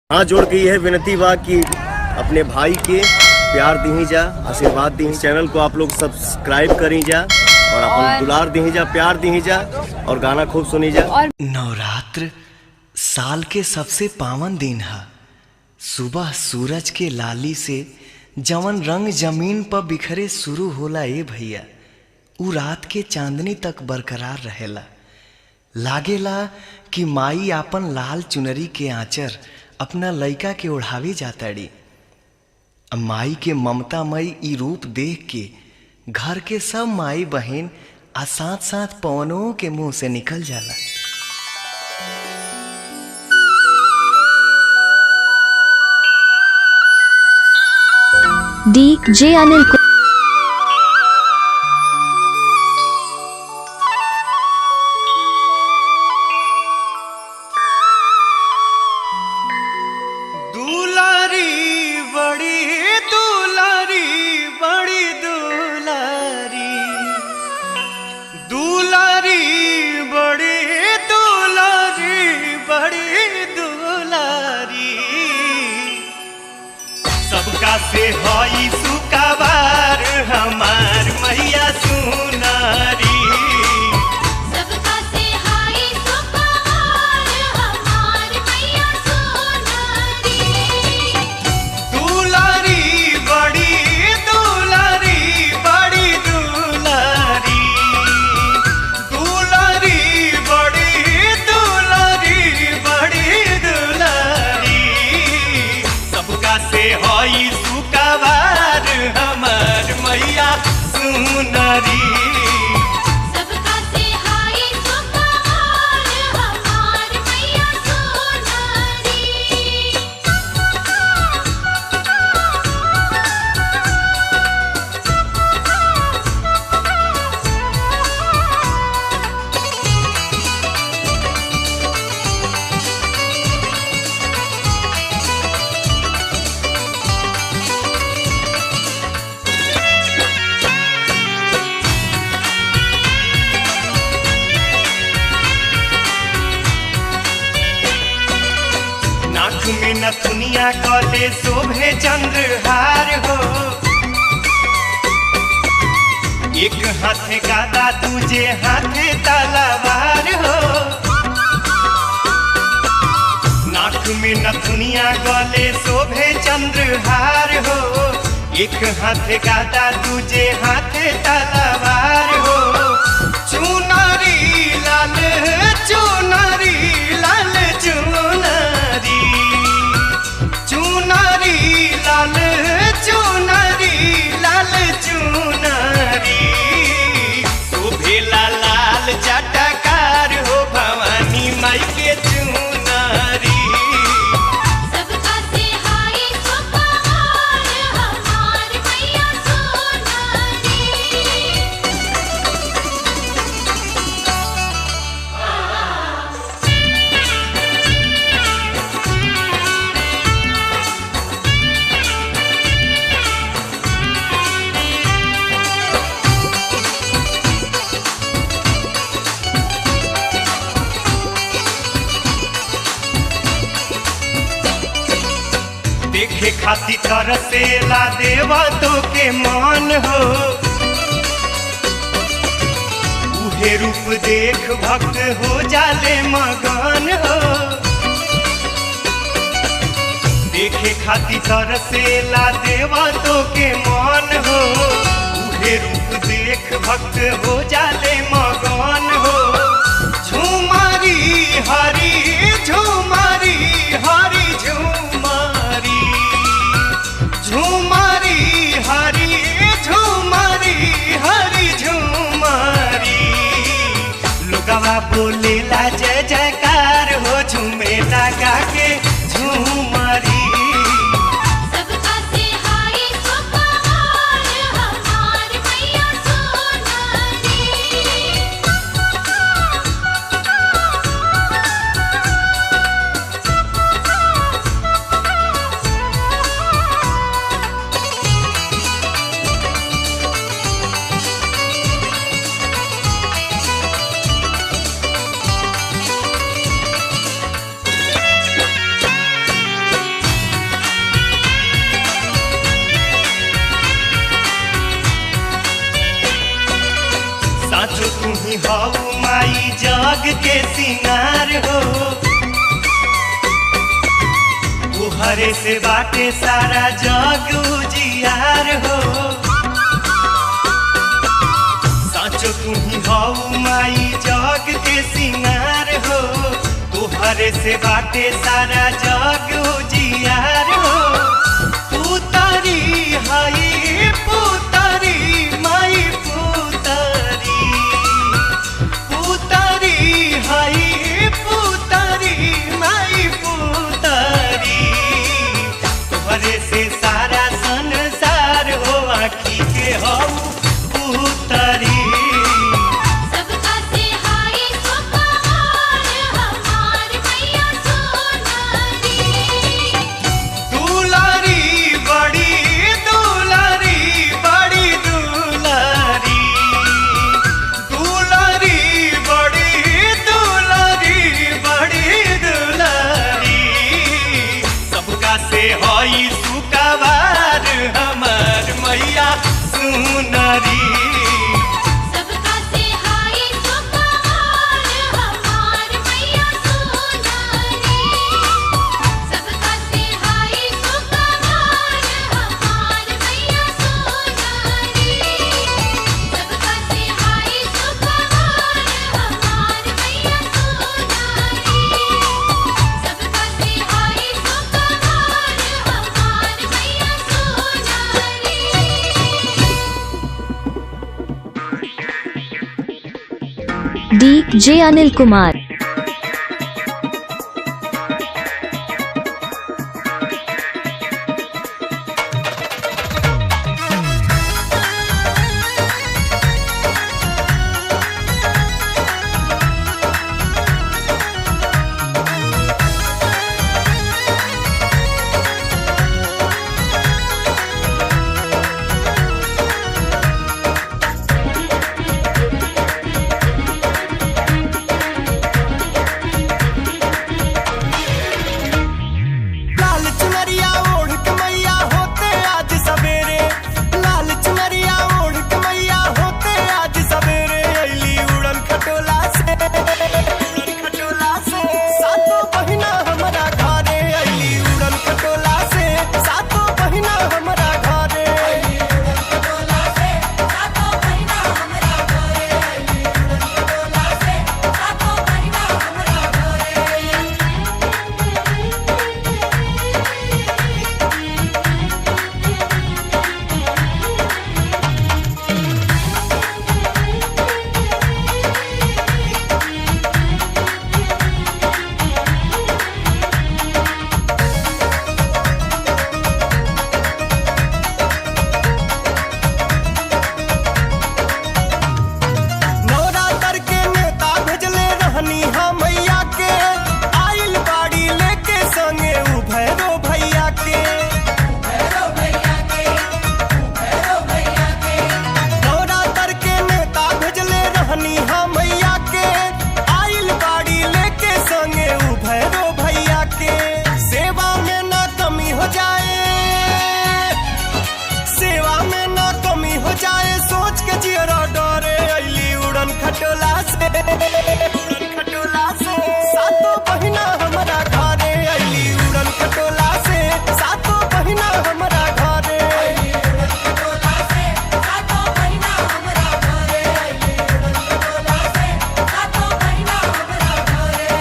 हाथ जोड़ के यह विनती बा कि अपने भाई के प्यार दी जा, आशीर्वाद दी। चैनल को आप लोग सब्सक्राइब करी जा और अपन दुलार दी जा, प्यार दी जा और गाना खूब सुनी जा। नवरात्र साल के सबसे पावन दिन है। सुबह सूरज के लाली से जवन रंग जमीन पर बिखरे शुरू होला ए भैया, उ रात के चांदनी तक बरकरार रहेला। लागेला कि माई आपन लाल चुनरी के आंचर अपना लइका के ओढ़ावी जाताड़ी। माई के ममतामयी ई रूप देख के घर के सब माई बहन आ साथ साथ पवनों के मुंह से निकल जाला। DJ अनिल सबका से हई सुकाबार हमार मैया सुनारी। सबका से हई सुकाबार हमार मैया सुनारी। दुलारी बड़ी दुलारी बड़ी दुलारी, दुलारी बड़ी दुलारी बड़ी दुलारी। सबका से हई सुकाबार हमार मैया सुनारी। सबका से हई सुकाबार हमार मैया सुनारी। नाक में नथुनिया कले शोभे चंद्रहार हो। एक हाथे गादा दूजे हाथे तलवार हो। नाक में नथुनिया गले शोभे चंद्रहार हो। एक हाथे गादा दूजे हाथे तलवार हो। चुनरी लाल चुनरी लाल चुनरी, चुनरी लाल चुनरी लाल चुनरी। शोभेला लाल जटकार हो भवानी माई के चुनरी। सबका से हई सुकाबार हमार मैया सुनारी। देखे खाती तरसेला देवा तो के मान हो। उहे रूप देख भक्त हो जाले मगन हो। देखे खाती तरसेला देवा तो के मान हो। उहे रूप देख भक्त हो जाले मगन हो। झुमारी हरी झुमारी हरी झुमारी, झुमारी हरी झुमारी हरी झुमारी। लोगवा बोलेला जय जयकार हो, झूमेला गा के झुमारी। सबका से हई सुकाबार हमार मैया सुनारी। हऊ माई जग के सिंगार हो, तुहरे से बाटे सारा जग उजियार हो। साचो तुम्ही हऊ माई जग के सिंगार हो, तुहरे से बाटे सारा जग उजियार हो। पुतरी हाई पुतरी माई पुतरी, पुतरी हाई पुतरी माई पुतरी, तुहरे से सारा संसार हो आँखी के हऊ पुतरी। सबका से हाय सुपहार हमार मैया सोनारी। दुलारी बड़ी दुलारी बड़ी दुलारी, दुलारी बड़ी दुलारी बड़ी दुलारी, सबका से हई सुकवार हमार मैया सुनरी। सबका से हाय सुपहार हमार मैया सोनारी। सबका से हाय सुपहार हमार मैया सोनारी। सबका से हाय सुपहार हमार मैया सोनारी। सबका से हाय सुपहार हमार मैया सोनारी। DJ अनिल कुमार। लाल चुनरिया ओढ़ के मैया होते आज सवेरे, लाल चुनरिया ओढ़ के मैया होते आज सवेरे, अइली उड़न खटोला से, उड़न खटोला से। सातों बहिना हमरा घरे अइली उड़न खटोला से, सातों बहिना हमरा घरे अइली उड़न खटोला से, सातों बहिना हमरा घरे अइली उड़न खटोला से, सातों बहिना हमरा घरे। नवरात्र के नेता भेजले रहनी हम मैया के, आइल बाड़ी लेके संगे उ भैरो भैया के, भैरो भैया के, भैरो भैया के। नवरात्र के नेता भेजले रहनी हम मैया के, आइल बाड़ी लेके संगे उ भैरो भैया के। सेवा में ना कमी हो जाए, सेवा में ना कमी हो जाए, सोच के जियरा डरे अइली उड़न खटोला से, उड़न खटोला से। सातों बहिना हमरा घरे अइली उड़न खटोला से, सातों बहिना हमरा घरे अइली उड़न खटोला से, सातों बहिना हमरा घरे अइली उड़न खटोला से, सातों बहिना हमरा घरे।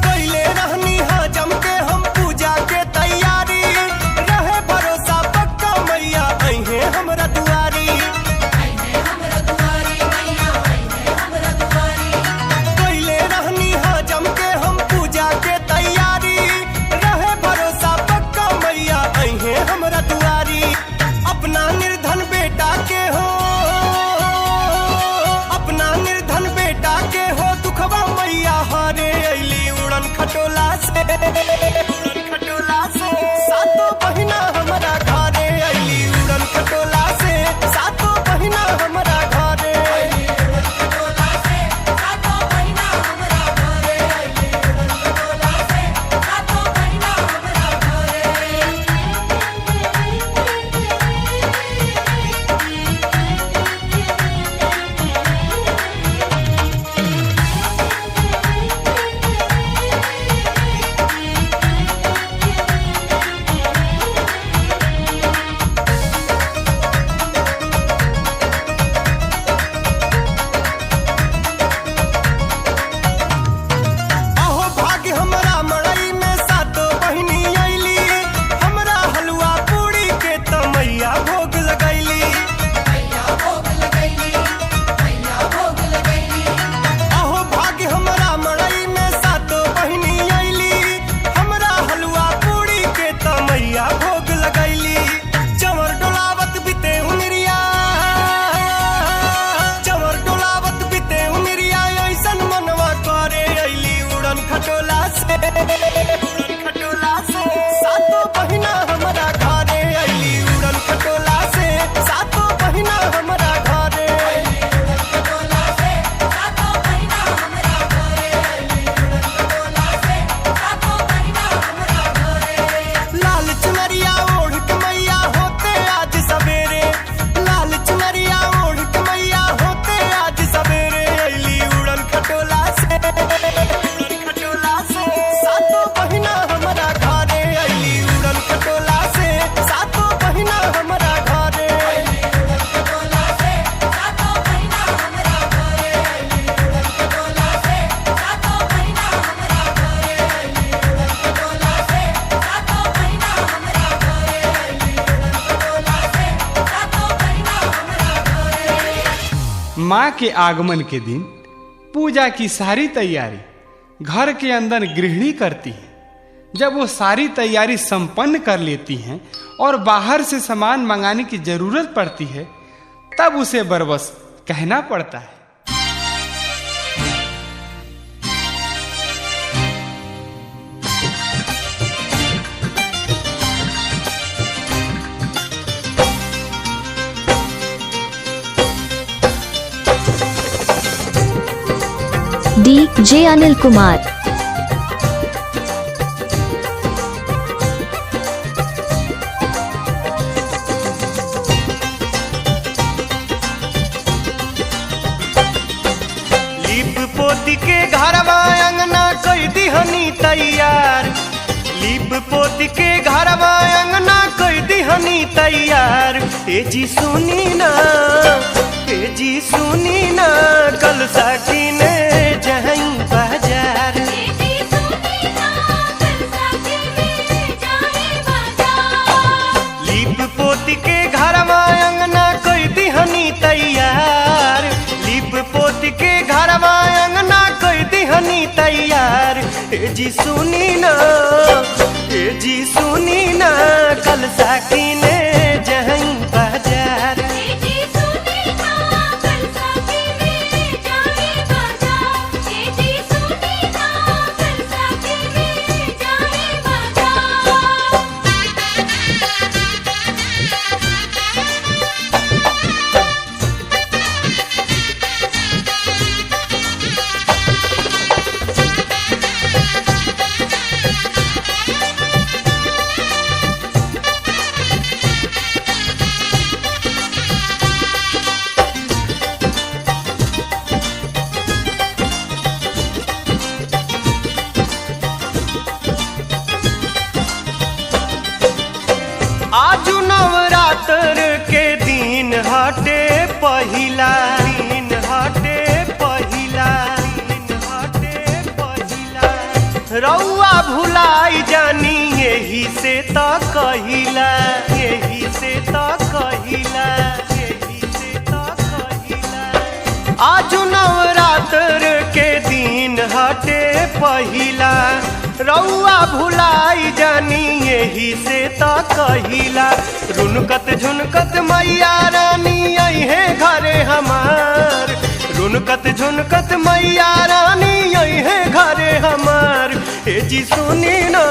कैले रहनी हा जम के हम पूजा के तैयारी, रहे भरोसा पक्का मैया अइहे हमरा दुआरी, अइहे हमरा दुआरी मैया अइहे हमरा दुआरी। कैले रहनी हा जम के हम पूजा के तैयारी, रहे भरोसा पक्का मैया अइहे हमरा दुआरी। अपना निर्धन बेटा के हो, अपना निर्धन बेटा के हो, दुखवा मैया हरे अइली उड़न खटोला से। उड़न खटोला से सातों बहिना हमरा घरे अइली उड़न खटोला से सातों बहिना हमरा घरे अइली उड़न खटोला से सातों बहिना हमरा घरे अइली उड़न खटोला से सातों बहिना हमरा घरे। अहो भाग्य हमरा मड़ई में सातों बहिनी अइली हमरा हलवा पूरी के त मैया भोग लगैली अहो भाग्य हमरा मड़ई में सातों बहिनी अइली हमरा हलवा पूरी के त मैया भोग लगैली। चवर डोलावत बिते उमरिया चवर डोलावत बिते उमरिया ऐसन मनवा करे अइली उड़न खटोला से उड़न खटोला से सातों बहिना हमरा घरे अइली उड़न खटोला से सातों बहिना हमरा घरे अइली उड़न खटोला से सातों बहिना हमरा घरे अइली उड़न खटोला से सातों बहिना हमरा घरे। लाल चुनरिया ओढ़ के मैया होते आज सवेरे लाल चुनरिया ओढ़ के मैया होते आज सवेरे अइली उड़न खटोला से उड़न खटोला से सातों बहिना हमरा घरे अइली उड़न खटोला से सातों बहिना हमरा घरे अइली उड़न खटोला से सातों बहिना हमरा घरे अइली उड़न खटोला से सातों बहिना हमरा घरे अइली उड़न खटोला से सातों बहिना हमरा घरे अइली उड़न खटोला से सातों बहिना हमरा घरे। माँ के आगमन के दिन पूजा की सारी तैयारी घर के अंदर गृहिणी करती है। जब वो सारी तैयारी संपन्न कर लेती हैं और बाहर से सामान मंगाने की जरूरत पड़ती है तब उसे बरबस कहना पड़ता है। DJ अनिल कुमार। लीप पोती के घरवा अंगना कई दिहनी तैयार लीप पोती के घरवा अंगना कई दिहनी तैयार। ए जी सुनी ना ए जी सुनी ना कल साकी ने जहीं बाजार बेटी सुनी ना कल साथी में जाए बाजार। लीप पोती के घरवा अंगना कई दिहनी तैयार लीप पोती के घरवा अंगना कई दिहनी तैयार। ए जी सुनी ना ए जी सुनी ना कल साकी ने जहीं बाजार बेटी सुनी ना कल साथी में जाए बाजार। बेटी सुनी ना कल साथी में जाए बाजार। आजू नवरात्र के दिन हटे पहिला दिन हटे पहिला दिन हटे पहिला रउआ भुलाई जानी यही से त कहिला यही से त कहिला यही से त कहिला। आजू नवरात्र के दिन हटे पहिला रउआ भुलाई जानी यही से त कहिला। रुनकत झुनकत मैया रानी अइहे घरे हमार रुनकत झुनकत मैया रानी अइहे घरे हमार। ए जी सुनी ना,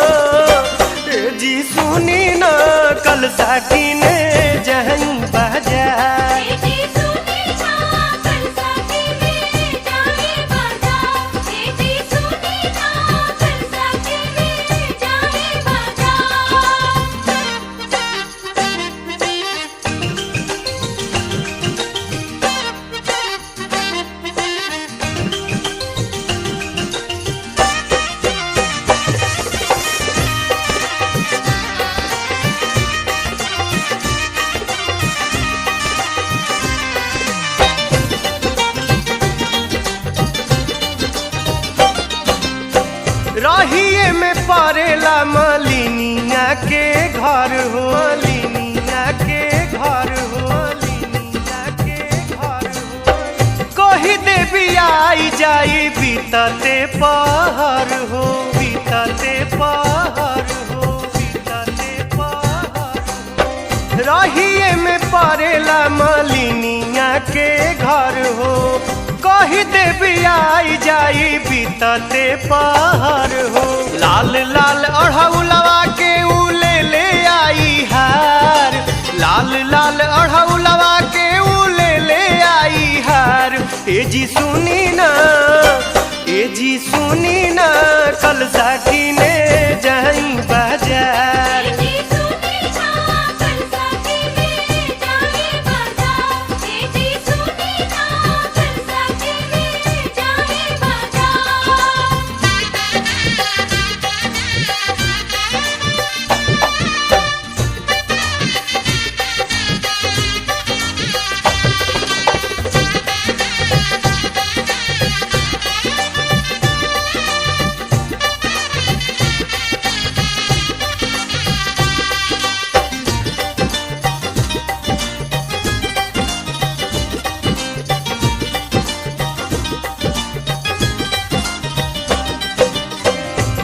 ए जी सुनी ना, कल साकी ने जहन बाजार। ए जी सुनी ना, कल साकी में जाए बाजार। ए जी सुनी ना, कल साकी में जाए बाजार। रहिए में परेला मलिनिया के घर हो, मलिनिया के घर हो, मलिनिया के घर हो। कही देवी आई जाई बीतते पहर हो, बीतते पहर हो, बीतते पहर हो। रहिए में परेला मलिनिया के घर हो, कही देवी आई जाई बीतते पहाड़ हो। लाल लाल अढ़ौलवा के उले ले आई हार, लाल लाल अढ़ौलवा के उले ले आई हार। ए जी सुनी ना, ए जी सुनी ना, कल साकी ने जाई बाजार। ए जी सुनी ना, कल साकी में जाए बाजार। ए जी सुनी ना, कल साकी में जाए बाजार।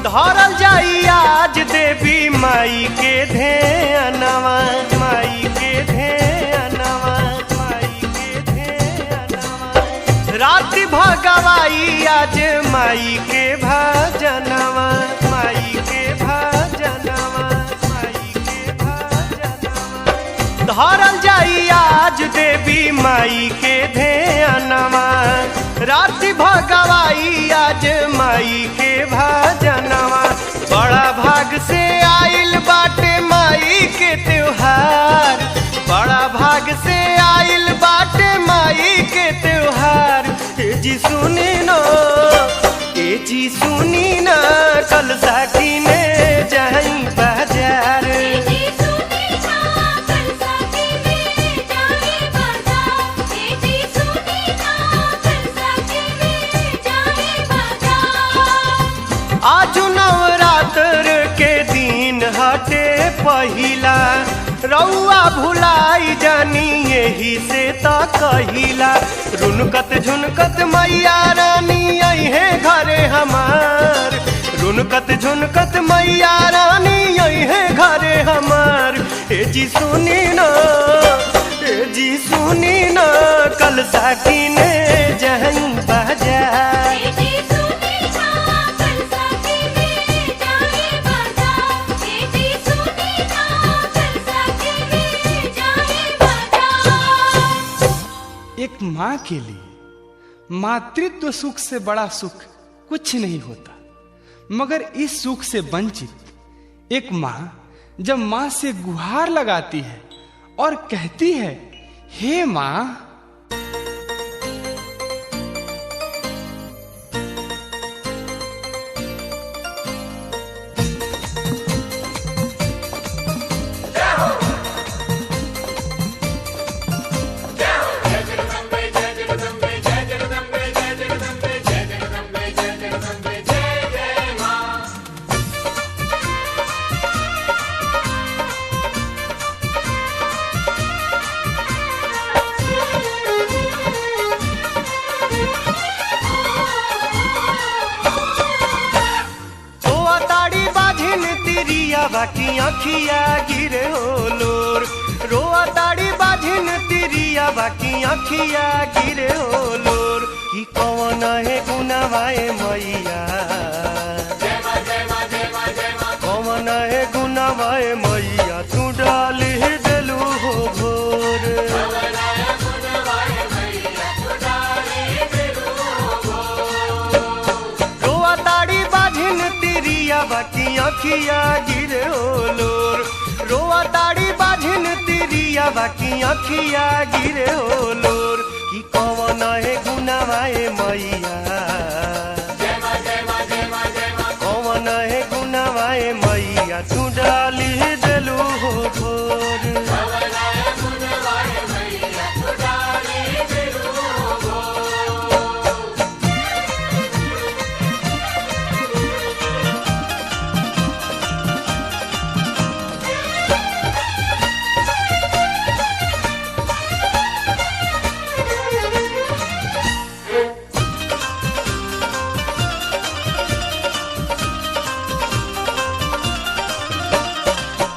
धरल जाई आज देवी माई के ध्यानवा, माई के ध्यानवा, माई के ध्यानवा। रात भगवाई आज माई के भजनवा, माई के भजनवा, माई के भजनवा। धरल जाई आज देवी माई के ध्यानवा, रात भगवाई आज माई के भजनवा। बड़ा भाग से आइल बाटे माई के त्योहार, बड़ा भाग से आइल बाटे माई के त्योहार। ए जी सुनी ना, ए जी सुनी ना, कल साकी ने जाई बाजार। ए जी सुनी ना, कल साकी में जाए बाजार। ए जी सुनी ना, कल साकी में जाए बाजार। आज नवरात्र के दिन हटे पहिला, रउआ भुलाई जानी यही से त कहिला। रुनकत झुनकत मैया रानी आई है घरे हमार, रुनकत झुनकत मैया रानी आई है घरे हमार। ए जी सुनी ना, ए जी सुनी ना, कल साकी ने जहन बाजार। ए जी सुनी ना, कल साकी में जाए बाजार। ए जी सुनी ना, कल साकी में जाए बाजार। एक माँ के लिए मातृत्व सुख से बड़ा सुख कुछ नहीं होता, मगर इस सुख से वंचित एक माँ जब माँ से गुहार लगाती है और कहती है, हे माँ, बाकी अखिया गिरे हो लोर, रोआ ताड़ी बाधिन तिरिया बाकी अखिया गिरे हो लोर। कि कौन है गुनावाए मैया, अखिया गिरे ओलोर, रोआ ताड़ी बाझिन तिरिया बाकी अखिया गिरे ओलोर, कि कौन है गुनावाए मैया, कौन है गुनावाए मैया, तू डाली देलू हो भोर।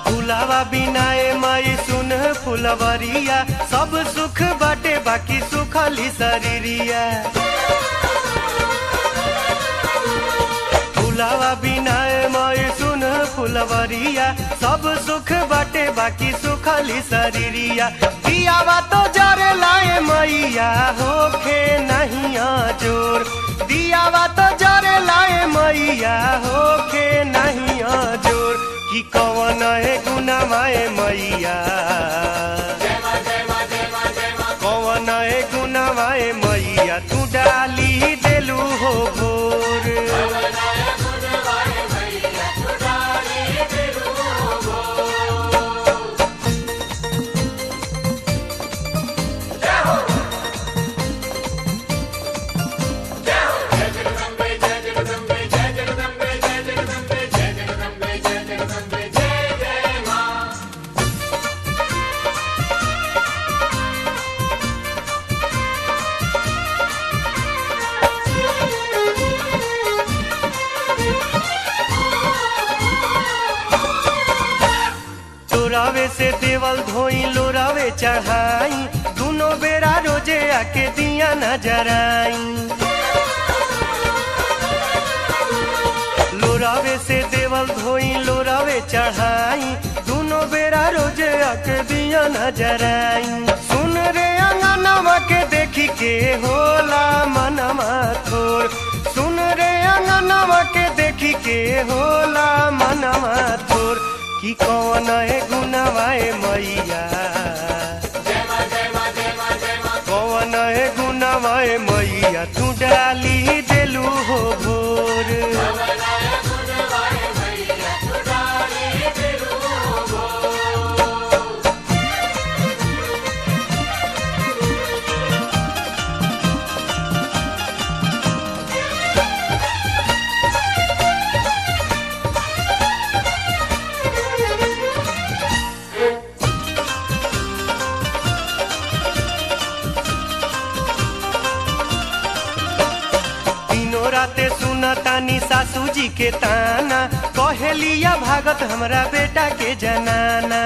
फुलावा बिनाए माई सुन फुलवरिया, सब सुख बाटे बाकी सुखली शरीरिया। फुलावा बिनाए माई सुन फुलवरिया, सब सुख बाटे बाकी सुखली शरीरिया। दियावा तो जरे लाए मैया होखे नहीं जोर, दियावा तो जरे लाए मैया होखे नहीं जोर, कि कौन है गुनावाए मैया, कौन है गुनावाए मैया, तू डाली देलू हो भोर। लोरावे से देवल धोई लोरावे चढ़ाई, दोनों बेरा रोजे आके दिया नजराई। लोरावे से देवल धोई लोरावे चढ़ाई, दोनों बेरा रोजे आके दिया नजराई। सुन रे अंगनवा के देखी के होला मनवा थोर, सुन रे अंगनवा के देखी के होला मनवा थोर, कि कौन है गुनावाए मैया, कौन है गुनावाए मैया, तू डाली देलू हो भोर। राते सुनतानी सासू जी के ताना, कहेलिया भागत हमरा बेटा के जनाना।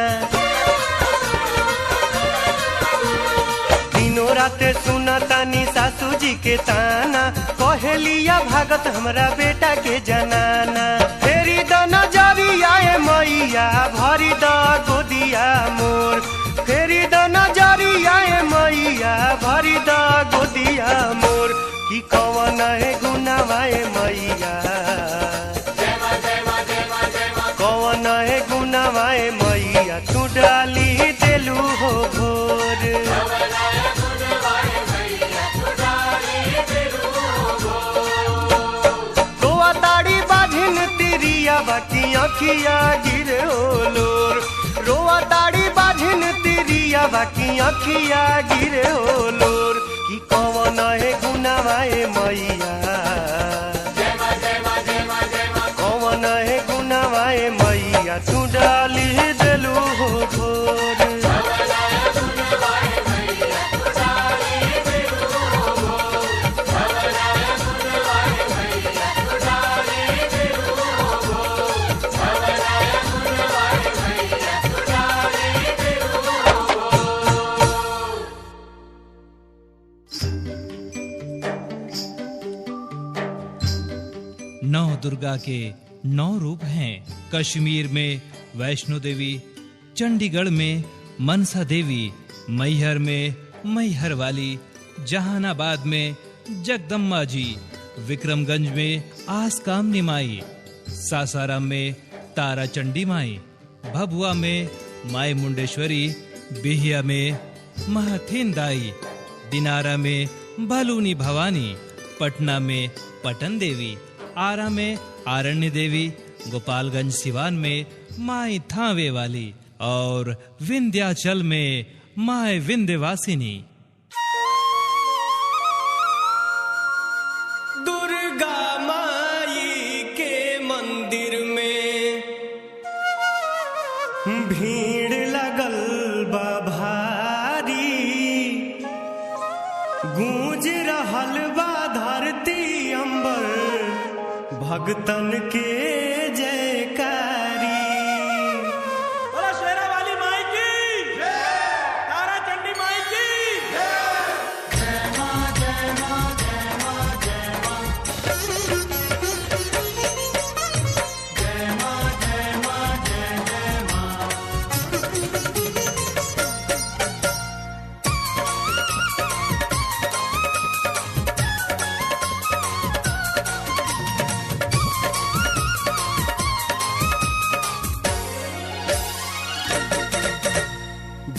दिनों राते सुनतानी सासू जी के ताना, कहेलिया भागत हमरा बेटा के जनाना। फेरी द नजरिया मैया भरी द गोदिया मोर, फेरी द नजरिया मैया भरी द गोदिया मोर, कि कौन है गुनावाए मैया, कौन है गुनावाए मैया, तू डाली देलू हो भोर। रोआ ताड़ी बाझिन तिरिया बाकी अखिया गिरे ओलोर, रोआ ताड़ी बाझिन तिरिया बाकी अखिया गिरे ओलोर, कि कौन है गुनावाए मैया, कौन है गुनावाए मैया, तू डाली देलू हो भोर। नौ दुर्गा के 9 रूप हैं। कश्मीर में वैष्णो देवी, चंडीगढ़ में मनसा देवी, मैहर में मैहर वाली, जहानाबाद में जगदम्बा जी, विक्रमगंज में आसकामनी माई, सासाराम में तारा चंडी माई, भभुआ में माई मुंडेश्वरी, बिहिया में महथीन दाई, दिनारा में भलूनी भवानी, पटना में पटन देवी, आरा में आरण्य देवी, गोपालगंज सिवान में माई थावे वाली और विंध्याचल में माई विंध्यवासिनी। दुर्गा माई के मंदिर में भीड़ लगल बा भारी, गूंज रहल बा धरती अंबर भगतन के जयकारी। बोला शेरा वाली माई की तारा चंडी माई की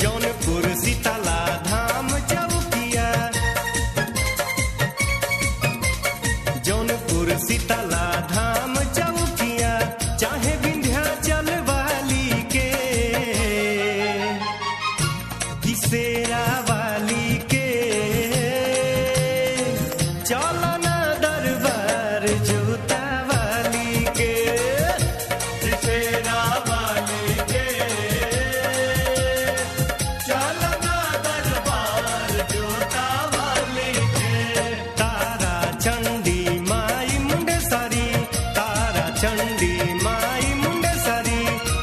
जौनपुर शीतला धाम चौकिया, जौनपुर शीतला धाम चौकिया, चाहे विंध्याचल वाली के किसेरा वाली के, चलना दरबार जोता वाली के, किसेरा वाली के, चलना दरबार जोता वाली के। तारा चंडी माई मुंडेसरी, तारा चंडी माई मुंडेसरी,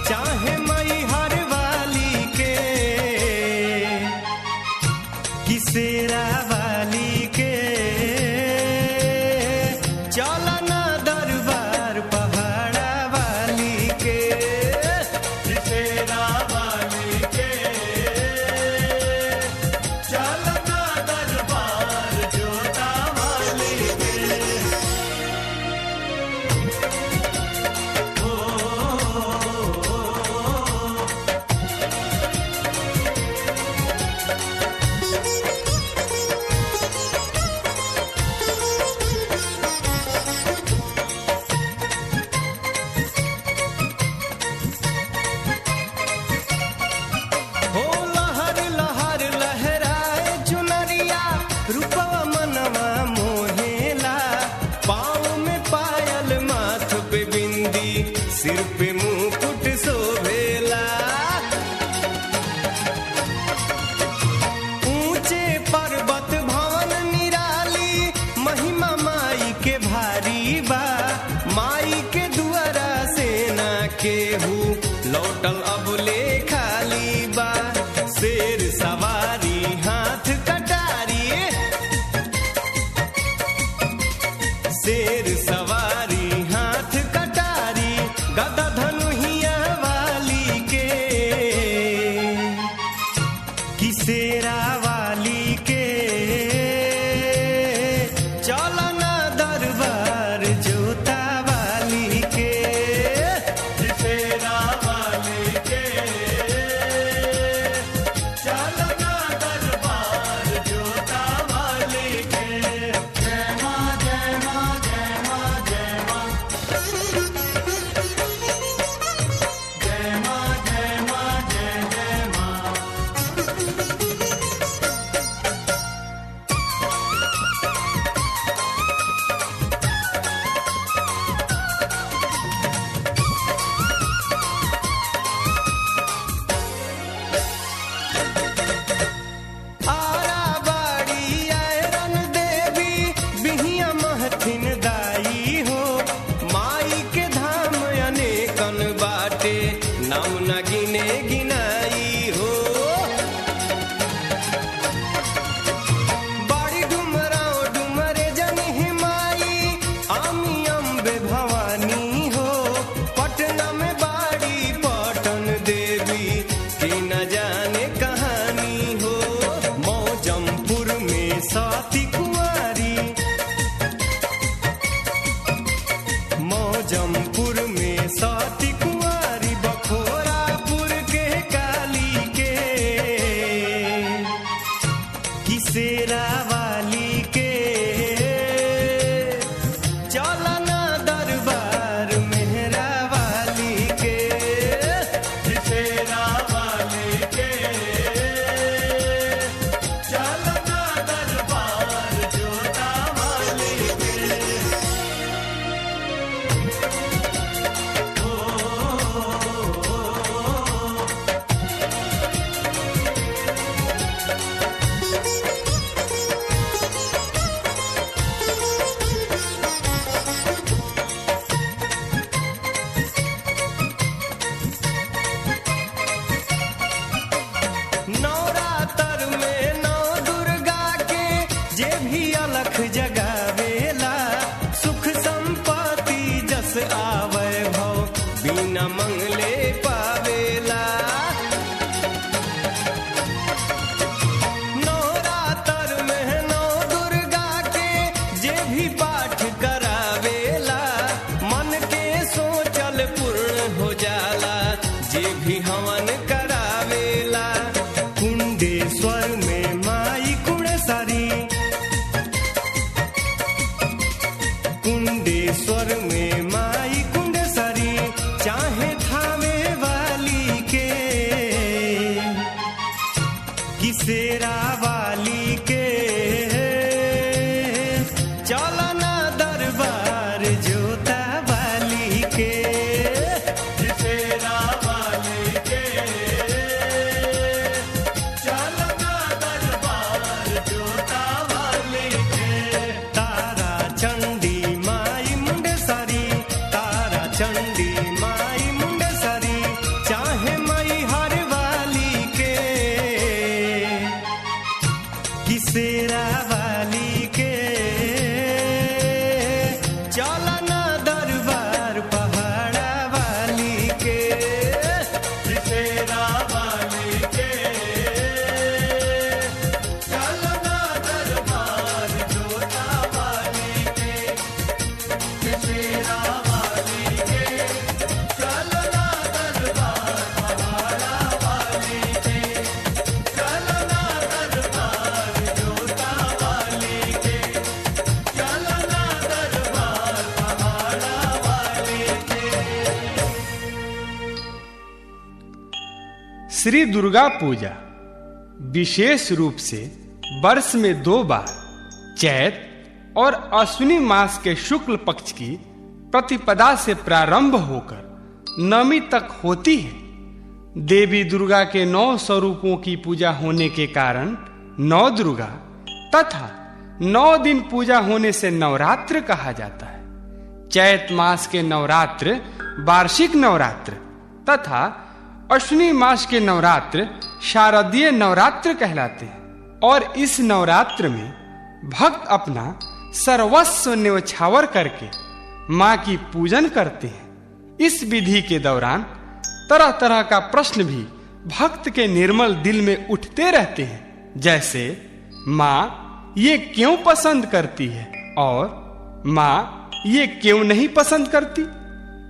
चाहे मई हर वाली के किसेरा वाली के, चलना दरबार पहाड़ा वाली के, किसेरा वाली के, चलना दरबार जोता वाली के। हो लहर लहर लहराए चुनरिया, रूपवा मनवा मोहेला, पाँव में पायल माथ पे बिंदी, सिर पे मुकुट शोभेला। ऊंचे पर्वत भवन निराली, महिमा माई के भारी बा, माई के दुआरा से ना केहू लौटल अब ले खाली बा। शेर सवारी हाथ कटारी, शेर सवारी हाथ कटारी, गदा धनुहिया वाली के किसेरा वाली के, चलना दरबार जोता वाली के, किसेरा वाली के, चलना दरबार जोता वाली के। जय मां जय मां जय मां जय मां, जय मां जय मां जय जय मां। आरा बाड़ी आयरन देवी, बिहिया महथिन दाई हो, माई के धाम अनेकन बाटे, नाम न गिने गिनाई हो। बाड़ी डुमराओ डुमरे जनी माई, आमी अम्बे भवानी हो, पटना में बाड़ी पटन देवी, की न जाने कहानी हो। मौजमपुर में साती कुंवारी, मौजमपुर में साती कुंवारी, किसेरा वाली के चलना दरबार मेहरा वाली के, किसेरा वाली के चलना दरबार जोता वाली के। नवरात्र में नौ दुर्गा के जे भी अलख जगावेला, सुख संपत्ति जस आवे भव बिना मंगले पावेला। नवरात्र में नौ दुर्गा के जे भी पाठ करावेला, मन के सोचल पूर्ण हो जाला जे भी हवन करावेला। कुंडेश्वर में माई कुंडेसरी, कुंडेश्वर में माई कुंडेसरी, चाहे थामे वाली के किसेरा वाली के चलना दरबार जोता वाली के, किसेरा वाली के चलना दरबार जोता वाली के। तारा चंडी माई मुंडेसरी, तारा चंडी माई मुंडेसरी, चाहे मई हर वाली के किसेरा वाली के चलना दरबार पहाड़ा वाली के, किसेरा वाली के चलना दरबार जोता वाली के। किसेरा वाली के चलना दरबार पहाड़ा वाली के, चलना दरबार जोता वाली के, चलना दरबार पहाड़ा वाली के। श्री दुर्गा पूजा विशेष रूप से वर्ष में 2 बार चैत और अश्विनी मास के शुक्ल पक्ष की प्रतिपदा से प्रारंभ होकर नवमी तक होती है। देवी दुर्गा के 9 स्वरूपों की पूजा होने के कारण 9 दुर्गा तथा 9 दिन पूजा होने से नवरात्र कहा जाता है। चैत मास के नवरात्र वार्षिक नवरात्र तथा अश्विनी मास के नवरात्र शारदीय नवरात्र कहलाते हैं। और इस नवरात्र में भक्त अपना सर्वस्व न्यौछावर करके माँ की पूजन करते हैं। इस विधि के दौरान तरह तरह का प्रश्न भी भक्त के निर्मल दिल में उठते रहते हैं, जैसे माँ ये क्यों पसंद करती है और माँ ये क्यों नहीं पसंद करती।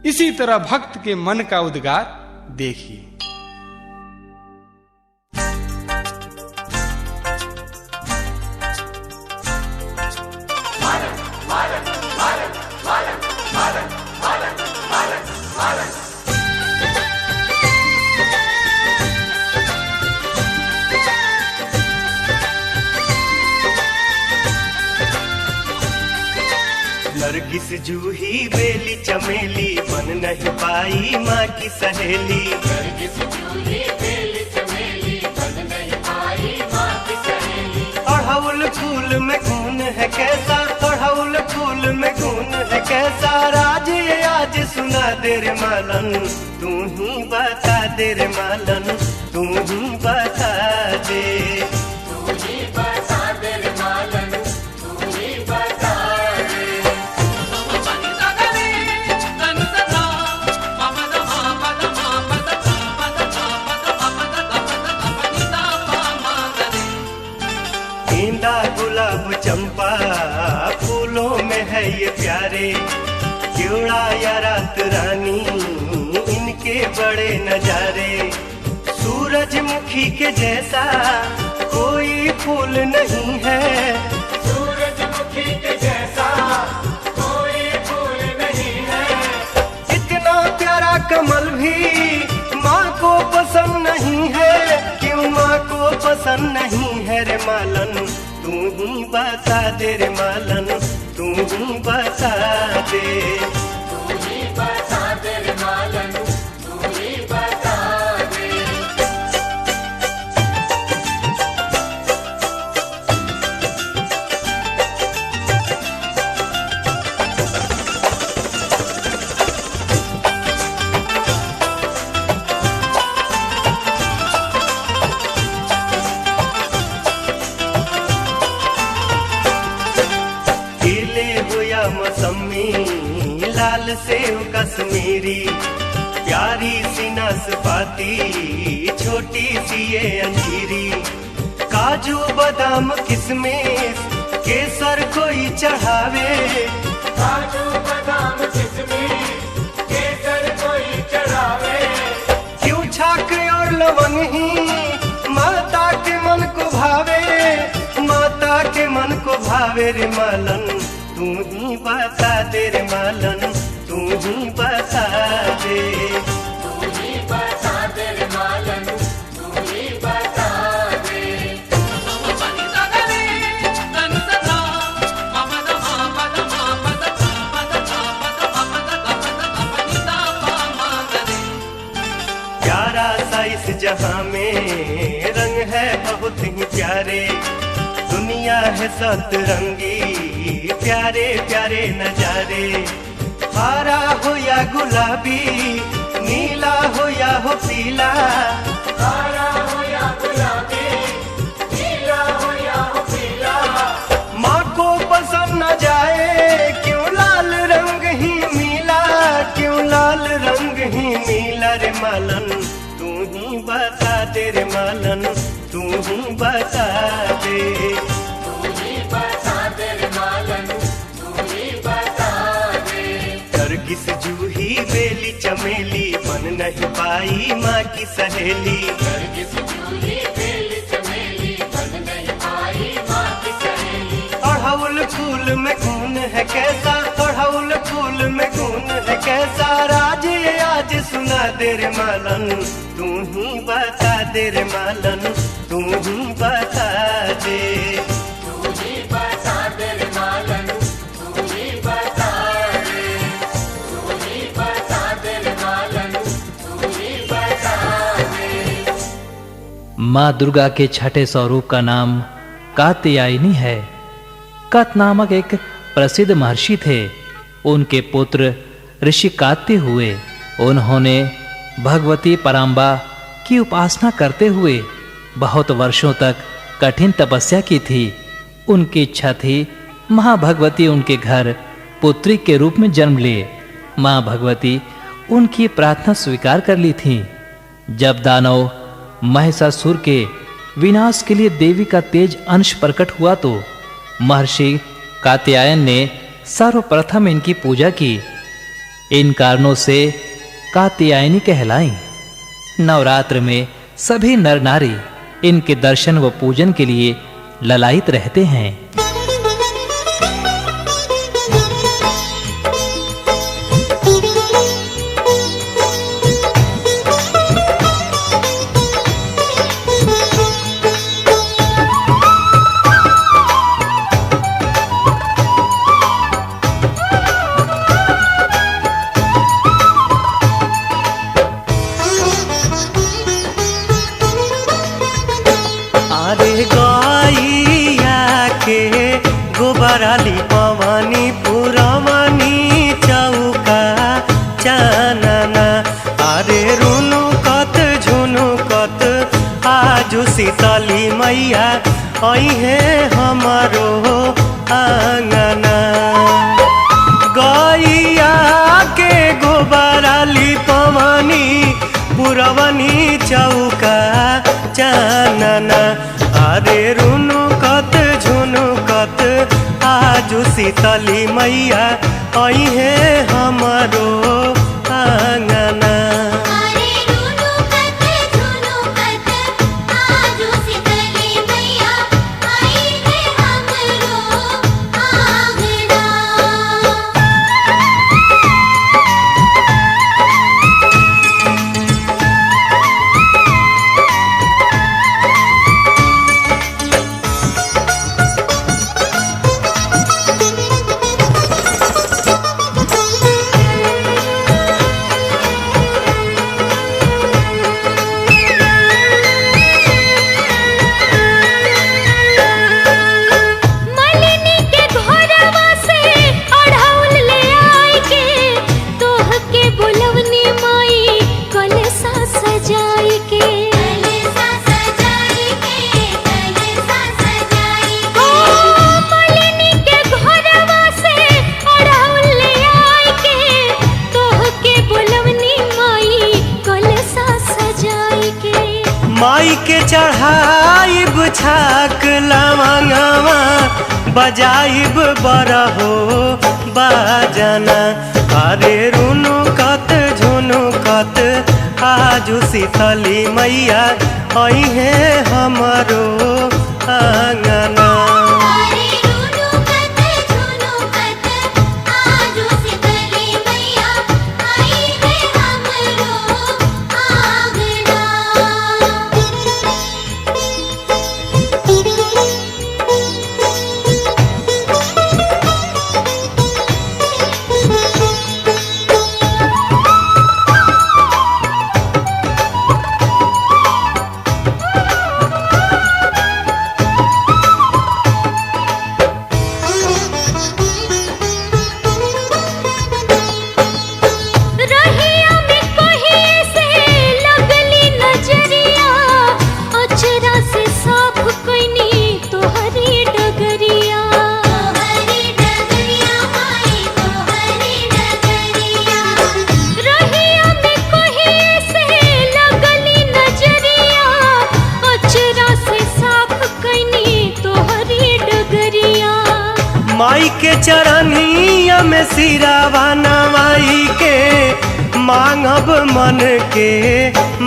इसी तरह भक्त के मन का उद्गार देखिए। नरगिस जूही बेली चमेली बन नहीं पाई माँ की सहेली। अड़हुल फूल में खून है कैसा, अड़हुल फूल में खून है कैसा, राज ये आज सुना दे रे मालन, तू ही बता दे रे मालन, तू ही बता दे। गेंदा गुलाब चंपा फूलों में है ये प्यारे, क्योड़ा या रात रानी इनके बड़े नजारे। सूरजमुखी के जैसा कोई फूल नहीं है, सूरजमुखी के जैसा कोई फूल नहीं है। इतना प्यारा कमल भी माँ को पसंद नहीं है। क्यों माँ को पसंद नहीं है रे मालन, तू ही बता दे रे मालन, तू ही बता दे। तू ही बता दे रे मालन, तू ही बता दे। केले हो या मौसमी, लाल सेव कश्मीरी, प्यारी सी नाशपाती, छोटी सी ये अंजीरी, काजू बादाम किशमिश केसर कोई चढ़ावे, काजू बादाम किशमिश केसर कोई चढ़ावे। क्यों छाक और लवंग ही माता के मन को भावे, माता के मन को भावे रे मालन, तू ही बता दे रे मालन, तू ही बता दे। तू ही बता दे रे मालन, तू ही बता दे। प्यारा सा इस जहां में रंग है बहुत ही प्यारे, दुनिया है सतरंगी, प्यारे प्यारे नजारे। हरा हो या गुलाबी, नीला हो या हो पीला, हरा हो या गुलाबी, नीला हो या हो पीला। माँ को पसंद न जाए क्यों लाल रंग ही मीला, क्यों लाल रंग ही मीला रे मालन, तू ही बता दे रे मालन, तू ही बता दे। तू ही बता दे रे मालन, तू ही बता दे। नरगिस जूही बेली चमेली बन नहीं पाई माँ की सहेली, नरगिस जूही बेली चमेली बन नहीं पाई माँ की सहेली। अड़हुल फूल में गुण है कैसा, अड़हुल फूल में गुण है कैसा, राज ये आज सुना दे रे मालन, तू ही बता दे रे मालन, तू ही बता दे। तू ही बता दे रे मालन, तू ही बता दे। तू ही बता दे रे मालन, तू ही बता दे। माँ दुर्गा के छठे स्वरूप का नाम कात्यायनी है। कत नामक एक प्रसिद्ध महर्षि थे। उनके पुत्र ऋषि कात्य हुए। उन्होंने भगवती पराम्बा की उपासना करते हुए बहुत वर्षों तक कठिन तपस्या की थी। उनकी इच्छा थी महाभगवती उनके घर पुत्री के रूप में जन्म ले। माँ भगवती उनकी प्रार्थना स्वीकार कर ली थी। जब दानव महिषासुर के विनाश के लिए देवी का तेज अंश प्रकट हुआ तो महर्षि कात्यायन ने सर्वप्रथम इनकी पूजा की। इन कारणों से कात्यायनी कहलाई। नवरात्र में सभी नर नारी इनके दर्शन व पूजन के लिए ललायित रहते हैं। अरे गैया के गोबराली पवनी पुरवनी चौका चानना। अरे रुनुकत झुनुकत आजू शीतली मैया अइहे हमारो आंगना। गैया के गोबराली पवनी पुरवनी चौका चानना। अरे रुनुकत झुनुकत आजू शीतली मैया अइहे हमारो आंगना। अरे रुनुकत झुनुकत आजू शीतली मैया चढ़ाइब छाक लवंगवा बजाइब बरहो बाजना। अरे रुनुकत झुनुकत आजू शीतली मैया अइहे हमरो आंगना। अरे रुनुकत झुनुकत आजू शीतली मैया आई है हमरो आंगना। रहिया में कहीं से लगली नजरिया, अचरा से साफ कइनी तोहरी डगरिया। तोहरी डगरिया माई तोहरी डगरिया। रहिया में कहीं से लगली नजरिया, अचरा से साफ कइनी तोहरी डगरिया। माई के चरनिया में सिरावा नवाई के मांगब मन के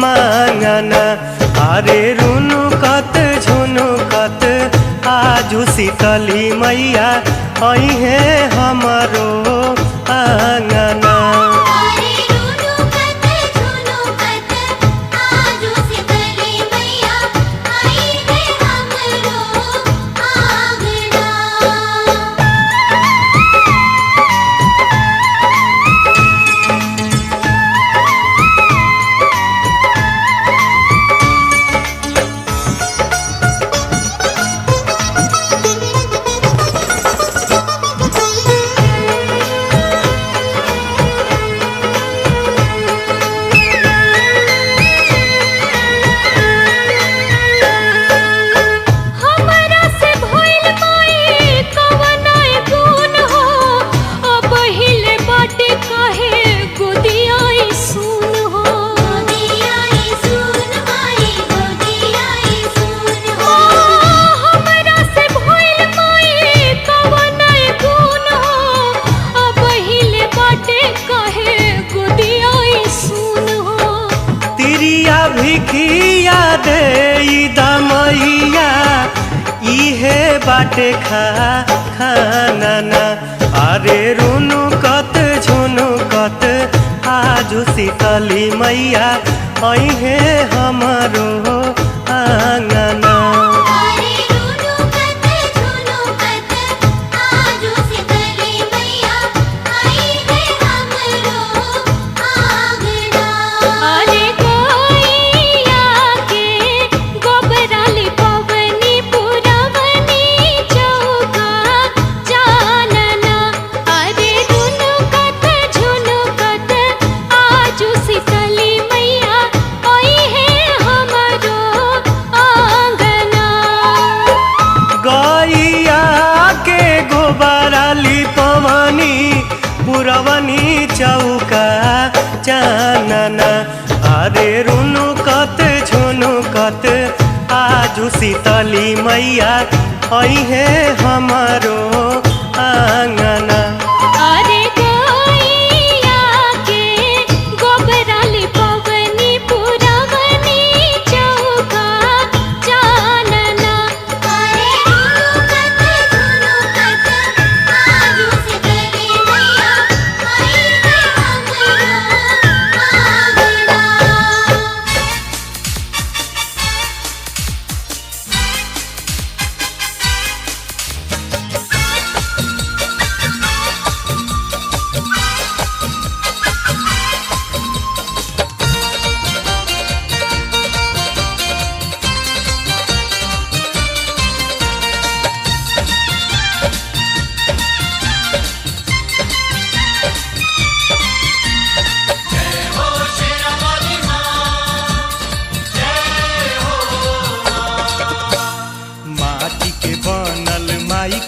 मांगना। अरे रुनुकत झुनुकत आजू शीतली मैया अइहे हमरो आंगना। अरे रुनुकत झुनुकत आजू शीतली मैया आई है हमरो आंगना। हमरा से भइल माई कवना गुण हो, अब हिले बाटे काहे गोदियाई सुन हो। गोदियाई सुन माई गोदियाई सुन हो। हमरा से भइल माई कवना गुण हो, अब हिले बाटे काहे गोदियाई सुन हो। तिरिया भिखिया दे दमैया इहे बाटे खाना। अरे रुनुकत झुनुकत आजू शीतली मैया अइहे हमरो आंगना। अरे रुनुकत झुनुकत आजू शीतली मैया आई है हमरो आंगना। अरे गइया के गोबराली पवनी पुरवनी चौका जानना। अरे रुनुकत झुनुकत आजू शीतली मैया आई है हमरो आंगना। गैया के गोबराली पवनी पुरवनी चौका जानना। अरे रुनुकत झुनुकत आजू शीतली मैया अइहे हमरो आंगना। अरे गइया के गोबराली पवनी पुरवनी चौका जानना। अरे रुनुकत झुनुकत आजू शीतली मैया आई है हमरो आंगना।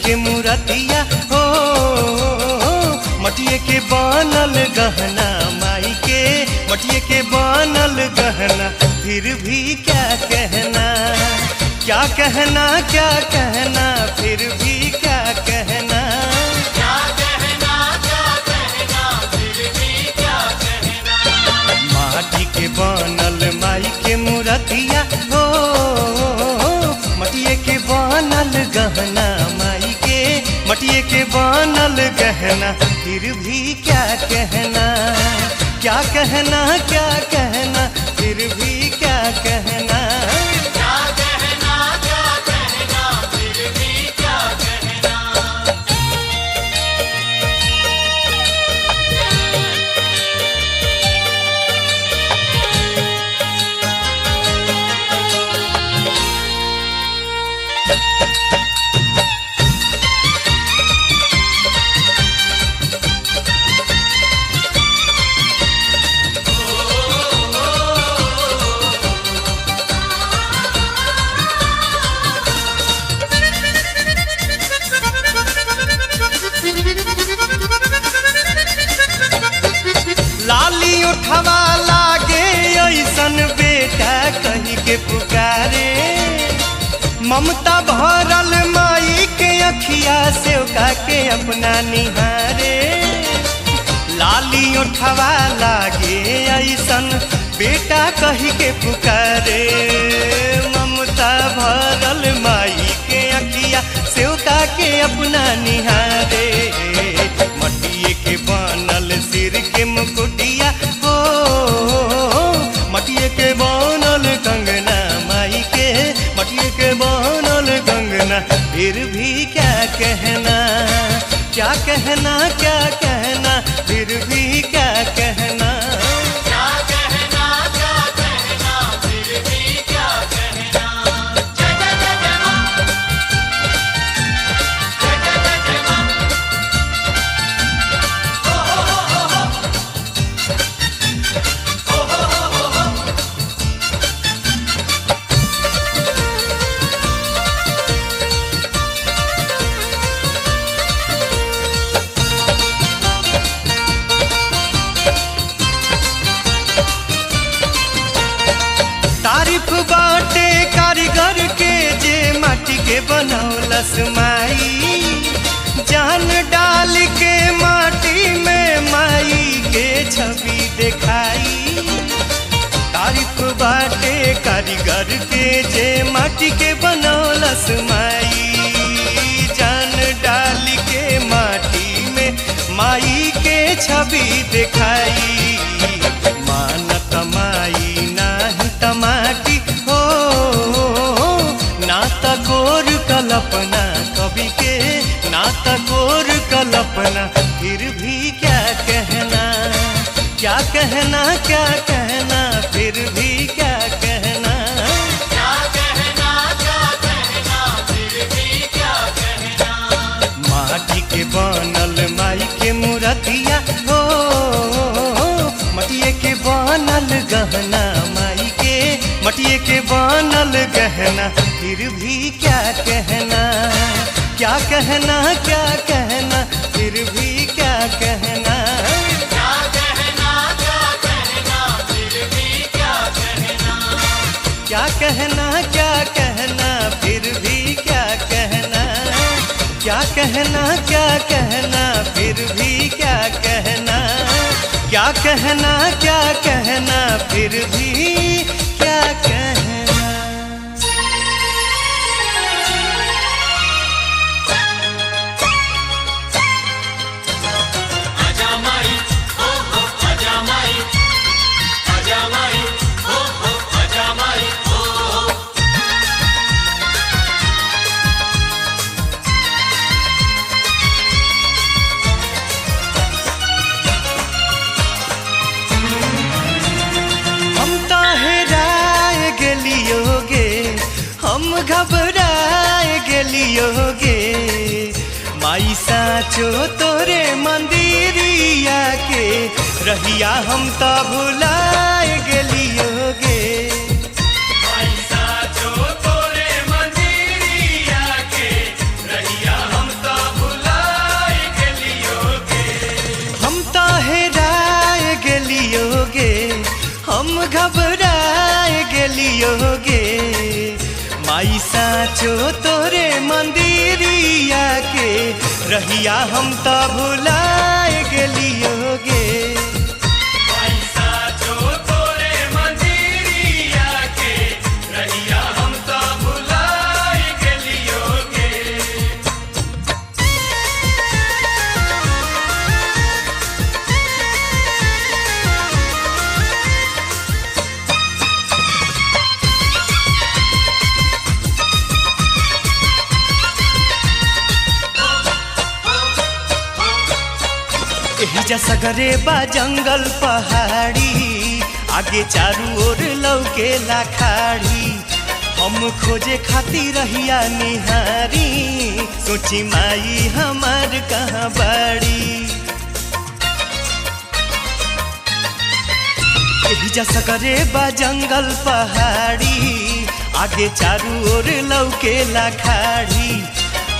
के मूरतिया हो मटिए के बनल गहना माई के मटिए के बनल गहना फिर भी क्या कहना। कहना क्या कहना फिर भी क्या कहना, क्या कहना फिर भी क्या कहना। माटी के बनल माई के मूर्तिया हो, मटिए के बनल गहना माई के, मटिए के बनल गहना फिर भी क्या कहना, क्या कहना क्या कहना फिर भी क्या कहना। क्या कहना फिर भी क्या कहना। लाली उठवा लागे ऐसन बेटा कहीं के पुकारे, ममता भरल माई के अखिया से उका के अपना निहारे। लाली उठवा लागे ऐसन बेटा कहीं के पुकारे, ममता भरल माई के अखिया से उका के अपना निहारे। मटिए के बनल सिर के मुकुटिया हो, मटिए के बनल कंगना माई के, मटिए के बनल कंगना फिर भी क्या कहना, क्या कहना क्या कहना फिर भी क्या कहना। क्या कहना फिर भी क्या कहना। जय जय जय जय मां, जय जय जय जय मां। तारीफ बाटे कारीगर के जे माटी के बनौलस माई, जान डाल के माटी में माई के छवि दिखाई। तारीफ बाटे कारीगर के जे माटी के बनौलस माई, जान डाल के माटी में माई के छवि दिखाई। मानत माई नाही तमाटी हो, ना तकोर कल्पना कवि के, ना तकोर कल्पना फिर भी क्या कहना, क्या कहना क्या कहना फिर भी क्या कहना। क्या कहना फिर भी क्या कहना। माटी के बनल माई के मूर्तिया हो, मटिए के बनल गहना माई के, मटिए के बनल गहना फिर भी क्या कहना, क्या कहना क्या कहना फिर भी क्या कहना। क्या कहना फिर भी क्या कहना। क्या कहना क्या कहना फिर भी क्या कहना, क्या कहना क्या कहना फिर भी क्या कहना, क्या कहना क्या कहना फिर भी क्या कहना। आजा माई हो आजा माई, आजा माई हो आजा माई हो। हम घबराए गेलियोगे माई साचो तोरे मंदिरिया के, रहिया हम तो भुलाए गेलियोगे। माई साचो तोरे मंदिरिया के, रहिया हम तो भुलाए गेलियोगे। हम तो हेराए गेलियोगे, हम घबराए गेलियोगे माई साचो तोरे मंदिरिया के रहिया हम तो भुलाए गेलियोगे। एहिजा सगरे बा जंगल पहाड़ी, आगे चारू ओर लौके लाखाड़ी। हम खोजे खाती रहिया निहारी, सोची माई हमार कहाँ बाड़ी। एहिजा सगरे बा जंगल पहाड़ी, आगे चारू ओर लौके लाखाड़ी।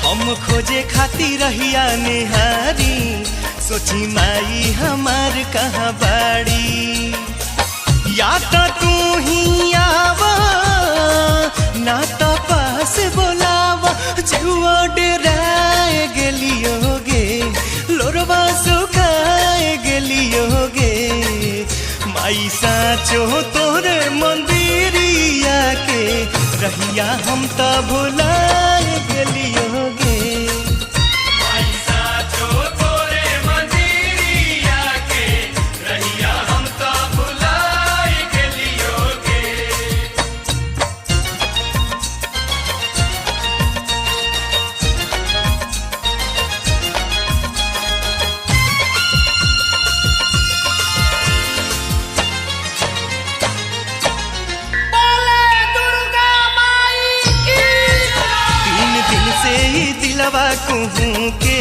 हम खोजे खाती रहिया निहारी, सोची माई हमार कहाँ बाड़ी। या तो तू ही आवा ना तो पास बोलावा, जुआ डराए गेलियोगे, लोरवा सुखाए गेलियोगे। माई साचो तोरे मंदिरिया के रहिया हम तो भुलाए गेलियोगे। दिलवा कुहू के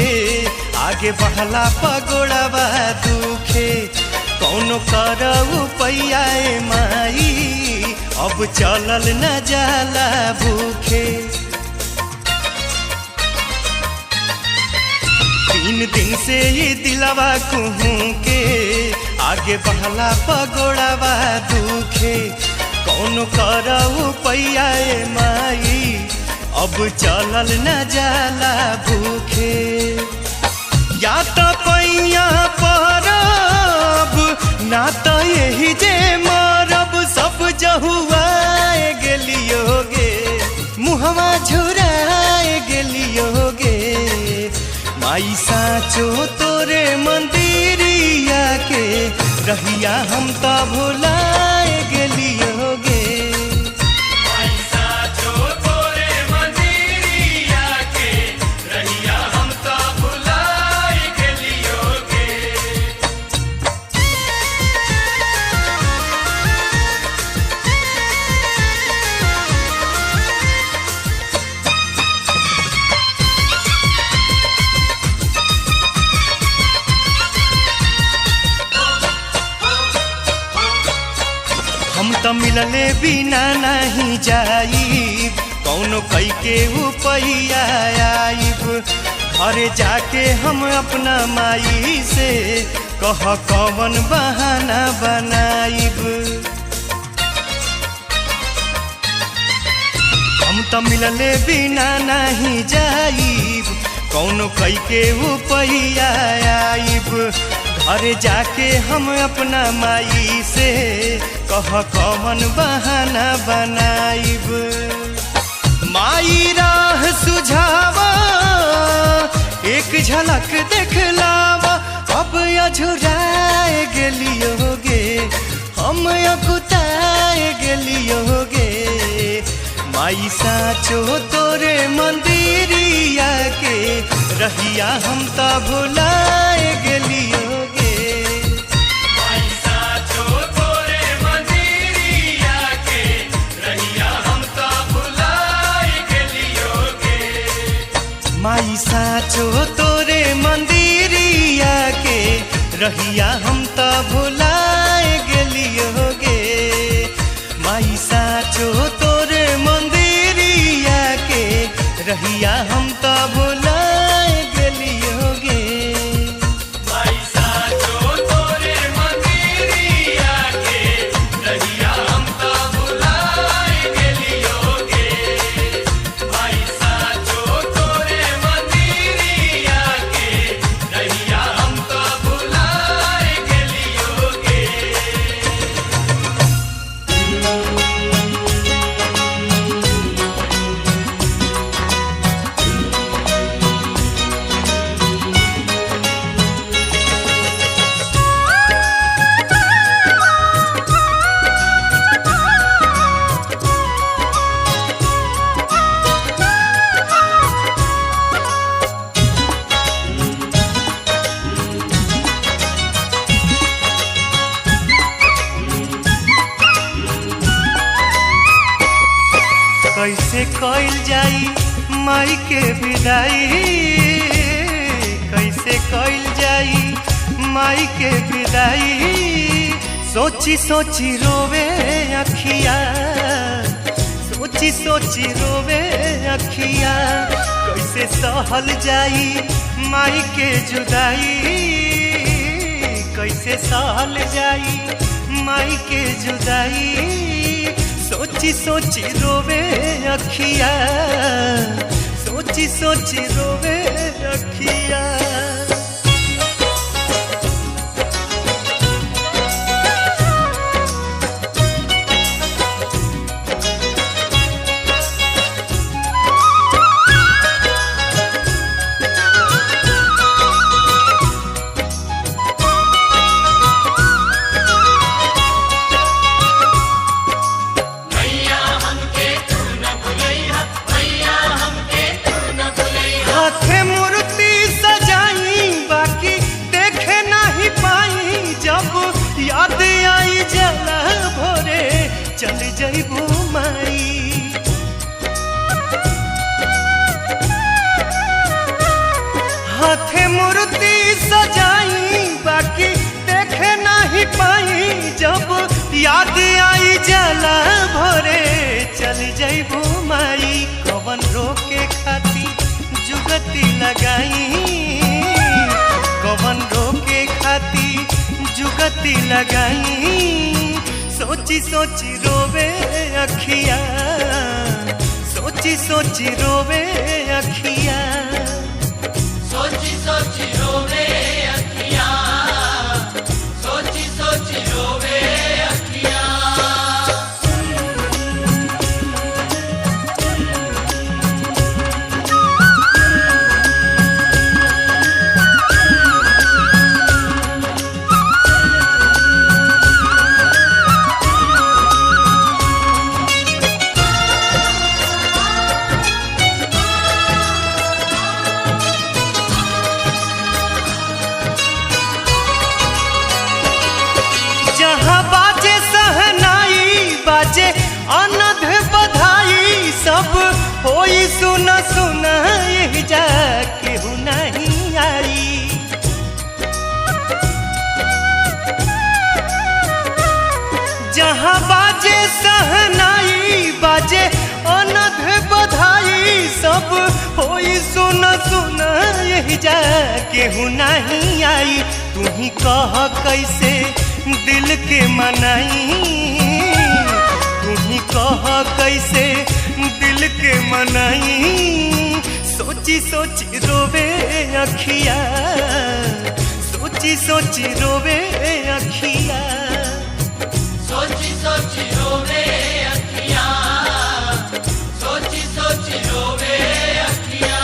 आगे बढ़ला पगोड़वा दुखे, कौनो करऊ पैयाए माई अब चलल न जाला भूखे। 3 दिन से ही दिलवा कुहू के आगे बढ़ला पगोड़वा दुखे, कौनो करऊ पैयाए माई अब चलल न जाला भूखे। या तो पैया परब ना तो यही जे मरब, सब जहुआए गेलियोगे, मुहवा झुराए गेलियोगे। माई साचो तोरे मंदिरिया के रहिया हम तो भुलाए गेलियोगे। हम तो मिलले बिना नहीं जाइब, कौनो कई के उपैया आइब। घरे जाके हम अपना माई से कह कवन बहाना बनाइब। हम तो मिलले बिना नहीं जाइब, कौनो कई के उपैया आइब। घरे जाके हम अपना माई से कह कवन बहाना बनाइब। माई राह सुझावा एक झलक देखलावा, अब अझुराए गेलियोगे, हम अकुताए गेलियोगे। माई साचो तोरे मंदिरिया के रहिया हम तो भुलाए गेलियोगे। माई साचो तोरे मंदिरिया के रहिया हम तो भुलाए गेलियोगे। माई साचो तोरे मंदिरिया के रहिया हम तो भुलाए गेलियोगे। माई साचो तोरे मंदिरिया के रहिया हम तो भुलाए गेलियोगे। कइल जाई माई के विदाई, कैसे कइल जाई माई के विदाई। सोची सोची रोवे अखिया, सोची सोची रोवे अखिया, कैसे सहल जाई माई के जुदाई, कैसे सहल जाई माई के जुदाई। सोची सोची रोवे अखिया, सोची सोची रोवे अखिया। हाथे मूर्ति सजाई बाकी देखे नहीं पाई, जब याद आई जला भोरे चल जइबू माई। हाथे मूर्ति सजाई बाकी देखे नहीं पाई, जब याद आई जला भोरे चल जइबू माई। कवन रोके खाती जुगती लगाई, कवन रोके खाती जुगती लगाई। सोची सोची रोवे अखिया, सोची सोची रोवे अखिया। सोची सोची रोवे अखियाँ, सोची सोची रोवे अखियाँ। जहाँ बाजे सहनाई बाजे अनध बधाई, सब होई सुन सुन यही जा केहू नहीं आई। जहाँ बाजे सहनाई बाजे अनध बधाई, सब होई सुन सुन यही जा केहू नहीं आई। तू ही कह कैसे दिल के मनाई, तू ही कह कैसे दिल के मनाई। सोची सोची रोवे अखिया, सोची सोची रोवे अखिया। सोची सोची रोवे अखियाँ, सोची सोची रोवे अखियाँ।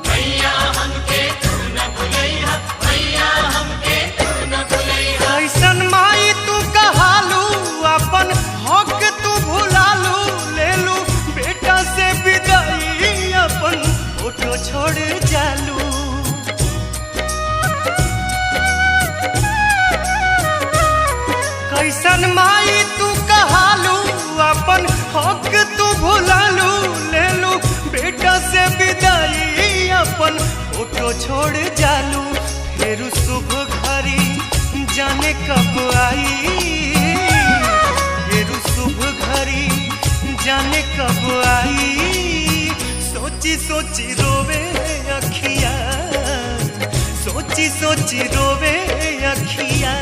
भैया हमके तू न भुलैया, भैया हमके तू न भुलैया। कैसन माई तू कहालू, अपन हक तू भुलालू, लेलू बेटा से विदाई, अपन फोटो छोड़ जालू। कैसन माई तू कहालू, अपन हक तू भुलालू, लेलू बेटा से विदाई, अपन फोटो छोड़ जालू। फिर शुभ घड़ी जाने कब आई, फिर शुभ घड़ी जाने कब आई। सोची सोची रोवे अखिया, सोची सोची रोवे अखिया।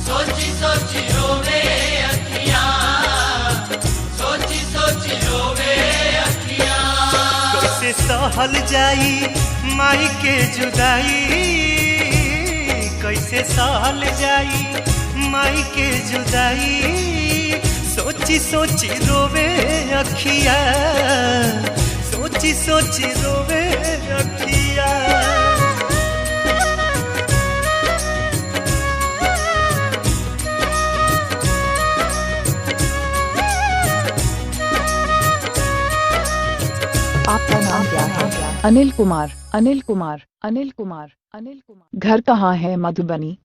सोची सोची रोवे अखियाँ, सोची सोची रोवे अखियाँ। कैसे सहल जाई माई के जुदाई, कैसे सहल जाई माई के जुदाई। सोची सोची रोवे अखिया, सोची सोची रोवे अखिया। आपका नाम क्या है? अनिल कुमार। अनिल कुमार। अनिल कुमार। अनिल कुमार। घर कहाँ है? मधुबनी।